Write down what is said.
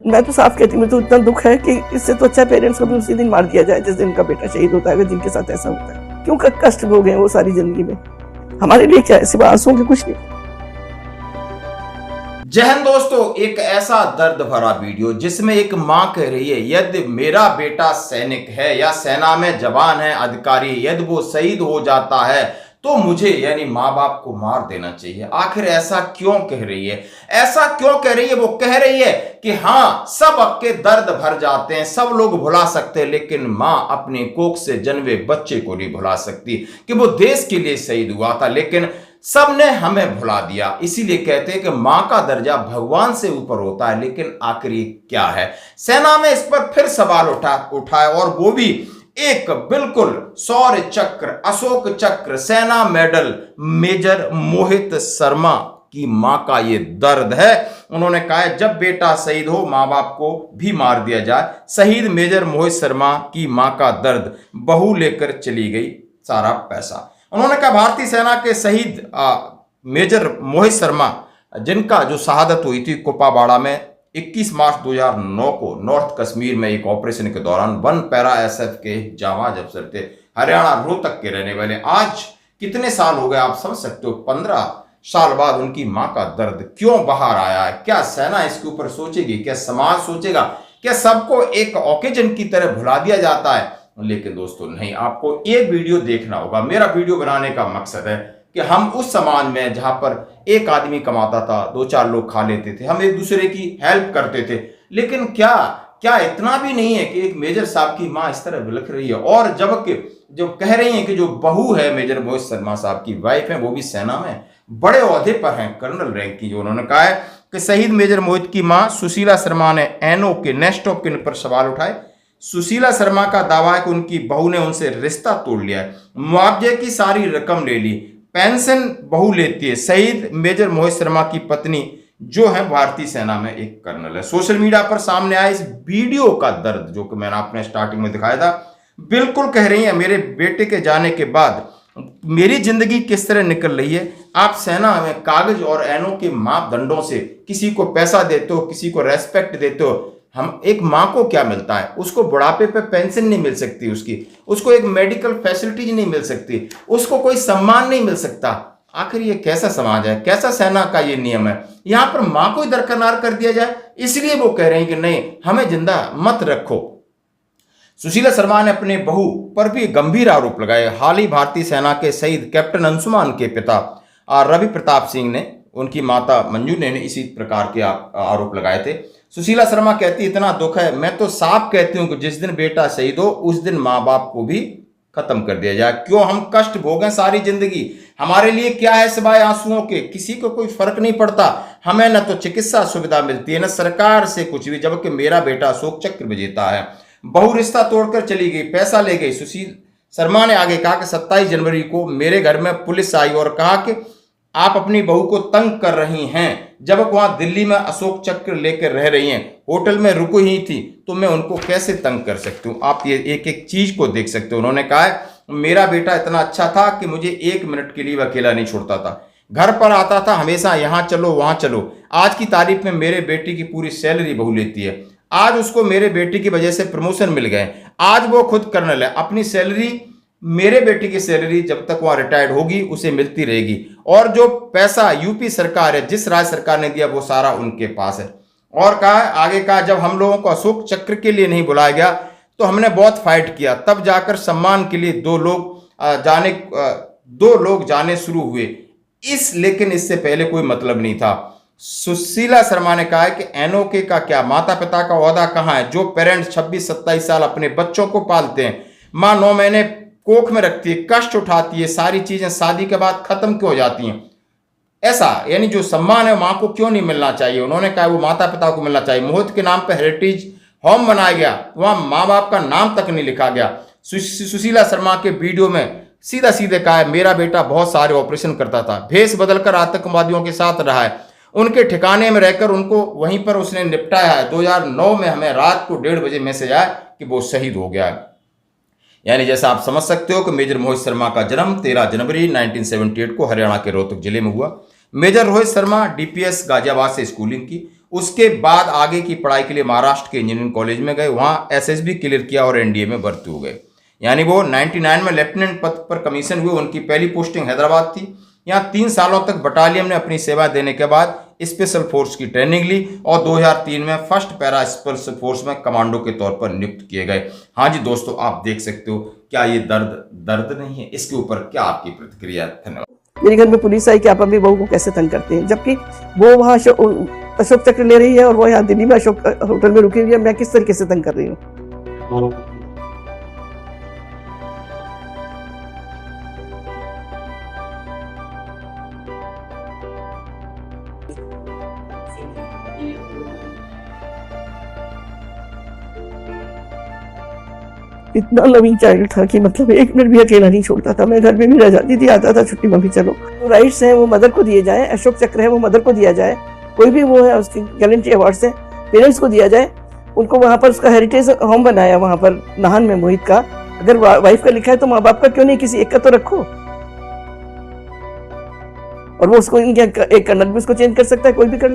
मैं तो साफ कहती हूँ, मुझे तो इतना दुख है कि इससे तो अच्छा पेरेंट्स को भी उसी दिन मार दिया जाए जिस दिन उनका बेटा शहीद होता है, जिनके साथ ऐसा होता है। क्यों कष्ट भोगे हैं वो सारी जिंदगी में, हमारे लिए क्या है सिवा आंसुओं के कुछ नहीं। जय हिंद दोस्तों, एक ऐसा दर्द भरा वीडियो जिसमें एक मां कह रही है यदि मेरा बेटा सैनिक है या सेना में जवान है, अधिकारी, यदि वो शहीद हो जाता है तो मुझे यानी माँ बाप को मार देना चाहिए। आखिर ऐसा क्यों कह रही है? ऐसा क्यों कह रही है? वो कह रही है कि हाँ, सब आपके दर्द भर जाते हैं, सब लोग भुला सकते हैं, लेकिन माँ अपनी कोख से जन्मे बच्चे को नहीं भुला सकती कि वो देश के लिए शहीद हुआ था, लेकिन सबने हमें भुला दिया। इसीलिए कहते हैं कि मां का दर्जा भगवान से ऊपर होता है। लेकिन आखिर ये क्या है? सेना में इस पर फिर सवाल उठाए और वो भी एक बिल्कुल शौर्य चक्र, अशोक चक्र, सेना मेडल मेजर मोहित शर्मा की मां का ये दर्द है। उन्होंने कहा है जब बेटा शहीद हो मां बाप को भी मार दिया जाए। शहीद मेजर मोहित शर्मा की मां का दर्द, बहू लेकर चली गई सारा पैसा। उन्होंने कहा भारतीय सेना के शहीद मेजर मोहित शर्मा, जिनका जो शहादत हुई थी कुपवाड़ा में 21 मार्च 2009 को नॉर्थ कश्मीर में एक ऑपरेशन के दौरान, वन पैरा एसएफ के जाबाज अफसर थे, हरियाणा रोहतक के रहने वाले। आज कितने साल हो गए आप समझ सकते हो, 15 साल बाद उनकी मां का दर्द क्यों बाहर आया है? क्या सेना इसके ऊपर सोचेगी? क्या समाज सोचेगा? क्या सबको एक ओकेजन की तरह भुला दिया जाता है? लेकिन दोस्तों नहीं, आपको एक वीडियो देखना होगा। मेरा वीडियो बनाने का मकसद है कि हम उस समाज में जहां पर एक आदमी कमाता था, 2-4 लोग खा लेते थे, हम एक दूसरे की हेल्प करते थे, लेकिन क्या इतना भी नहीं है कि एक मेजर साहब की मां इस तरह बिलख रही है। और जबकि जो कह रही है कि जो बहू है मेजर मोहित शर्मा साहब की वाइफ है, वो भी सेना में बड़े ओहदे पर हैं, कर्नल रैंक की। जो उन्होंने कहा है कि शहीद मेजर मोहित की मां सुशीला शर्मा ने एनओ के नेक्स्ट ऑफ किन पर सवाल उठाए। सुशीला शर्मा का दावा है कि उनकी बहू ने उनसे रिश्ता तोड़ लिया है, मुआवजे की सारी रकम ले ली, पेंशन बहू लेती है। शहीद मेजर मोहित शर्मा की पत्नी जो है भारतीय सेना में एक कर्नल है। सोशल मीडिया पर सामने आया इस वीडियो का दर्द, जो कि मैंने आपने स्टार्टिंग में दिखाया था, बिल्कुल कह रही है मेरे बेटे के जाने के बाद मेरी जिंदगी किस तरह निकल रही है। आप सेना में कागज और एनओ के मापदंडों से किसी को पैसा देते हो, किसी को रेस्पेक्ट देते हो। हम एक माँ को क्या मिलता है? उसको बुढ़ापे पे पेंशन नहीं मिल सकती, उसको एक मेडिकल फैसिलिटीज नहीं मिल सकती, उसको कोई सम्मान नहीं मिल सकता। आखिर ये कैसा समाज है? कैसा सेना का ये नियम है? यहां पर माँ को ही दरकिनार कर दिया जाए, इसलिए वो कह रहे हैं कि नहीं, हमें जिंदा मत रखो। सुशीला शर्मा ने अपने बहू पर भी गंभीर आरोप लगाए। हाल ही भारतीय सेना के शहीद कैप्टन अंशुमान के पिता रवि प्रताप सिंह ने, उनकी माता मंजू ने इसी प्रकार के आरोप लगाए थे। सुशीला शर्मा कहती इतना दुख है, मैं तो साफ कहती हूं कि जिस दिन बेटा शहीद हो उस दिन माँ बाप को भी खत्म कर दिया जाए। क्यों हम कष्ट भोगें सारी जिंदगी? हमारे लिए क्या है सिवाय आंसुओं के? किसी को कोई फर्क नहीं पड़ता। हमें न तो चिकित्सा सुविधा मिलती है, न सरकार से कुछ भी, जबकि मेरा बेटा अशोक चक्र विजेता है। बहू रिश्ता तोड़कर चली गई, पैसा ले गई। सुशील शर्मा ने आगे कहा कि 27 जनवरी को मेरे घर में पुलिस आई और कहा कि आप अपनी बहू को तंग कर रही हैं, जब वहां दिल्ली में अशोक चक्र लेकर रह रही हैं, होटल में रुकी ही थी, तो मैं उनको कैसे तंग कर सकती हूँ? आप ये एक एक चीज को देख सकते हो। उन्होंने कहा है मेरा बेटा इतना अच्छा था कि मुझे 1 मिनट के लिए अकेला नहीं छोड़ता था, घर पर आता था हमेशा, यहाँ चलो वहां चलो। आज की तारीख में मेरे बेटे की पूरी सैलरी बहू लेती है। आज उसको मेरे बेटे की वजह से प्रमोशन मिल गए, आज वो खुद कर्नल है। अपनी सैलरी, मेरे बेटे की सैलरी जब तक वहां रिटायर्ड होगी उसे मिलती रहेगी, और जो पैसा यूपी सरकार है, जिस राज्य सरकार ने दिया, वो सारा उनके पास है। और कहा आगे कहा जब हम लोगों को अशोक चक्र के लिए नहीं बुलाया गया तो हमने बहुत फाइट किया, तब जाकर सम्मान के लिए 2 लोग जाने शुरू हुए, लेकिन इससे पहले कोई मतलब नहीं था। सुशीला शर्मा ने कहा है कि एनओके का क्या, माता पिता का ओहदा कहाँ है? जो पेरेंट्स 26-27 साल अपने बच्चों को पालते हैं, माँ 9 महीने कोख में रखती है, कष्ट उठाती है, सारी चीजें शादी के बाद खत्म क्यों हो जाती हैं? ऐसा यानी जो सम्मान है माँ को क्यों नहीं मिलना चाहिए? उन्होंने कहा वो माता पिता को मिलना चाहिए। मोहित के नाम पर हेरिटेज होम बनाया गया, वहां माँ बाप का नाम तक नहीं लिखा गया। सुशीला शर्मा के वीडियो में सीधा सीधे कहा है मेरा बेटा बहुत सारे ऑपरेशन करता था, भेष बदलकर आतंकवादियों के साथ रहा है, उनके ठिकाने में रहकर उनको वहीं पर उसने निपटाया है। 2009 में हमें रात को 1:30 बजे मैसेज आया कि वो शहीद हो गया है। यानी जैसा आप समझ सकते हो कि मेजर मोहित शर्मा का जन्म 13 जनवरी 1978 को हरियाणा के रोहतक जिले में हुआ। मेजर रोहित शर्मा डीपीएस गाजियाबाद से स्कूलिंग की। उसके बाद आगे की पढ़ाई के लिए महाराष्ट्र के इंजीनियरिंग कॉलेज में गए, वहाँ एसएसबी क्लियर किया और एनडीए में भर्ती हो गए। यानी वो 99 में लेफ्टिनेंट पद पर कमीशन हुए। उनकी पहली पोस्टिंग हैदराबाद थी। यहाँ 3 सालों तक बटालियन में अपनी सेवा देने के बाद स्पेशल फोर्स की ट्रेनिंग ली और 2003 में फर्स्ट पैरा स्पेशल फोर्स में कमांडो के तौर पर नियुक्त किए गए। हाँ जी दोस्तों, आप देख सकते हो, क्या ये दर्द नहीं है? इसके ऊपर क्या आपकी प्रतिक्रिया? धन्यवाद। मेरे घर में पुलिस आई कि आप अपनी बहू को कैसे तंग करते हैं, जबकि वो वहाँ अशोक चक्र ले रही है और वो यहाँ दिल्ली में अशोक होटल में रुकी हुई है। मैं किस तरीके से तंग कर रही हूँ? इतना लविंग चाइल्ड था कि मतलब 1 मिनट भी अकेला नहीं छोड़ता था। मैं घर में भी रह जाती थी, आता था छुट्टी में भी चलो। तो राइट्स हैं वो मदर को दिए जाए, अशोक चक्र है वो मदर को दिया जाए, कोई भी वो है उसकी गैलेंट्री अवार्ड्स है पेरेंट्स को दिया जाए। उनको वहाँ पर उसका हेरिटेज होम बनाया वहाँ पर नाहन में मोहित का। अगर वाइफ का लिखा है तो माँ बाप का क्यों नहीं, किसी एक का तो रखो। और वो उसको एक कर्नल भी उसको चेंज कर सकता है, कोई भी कर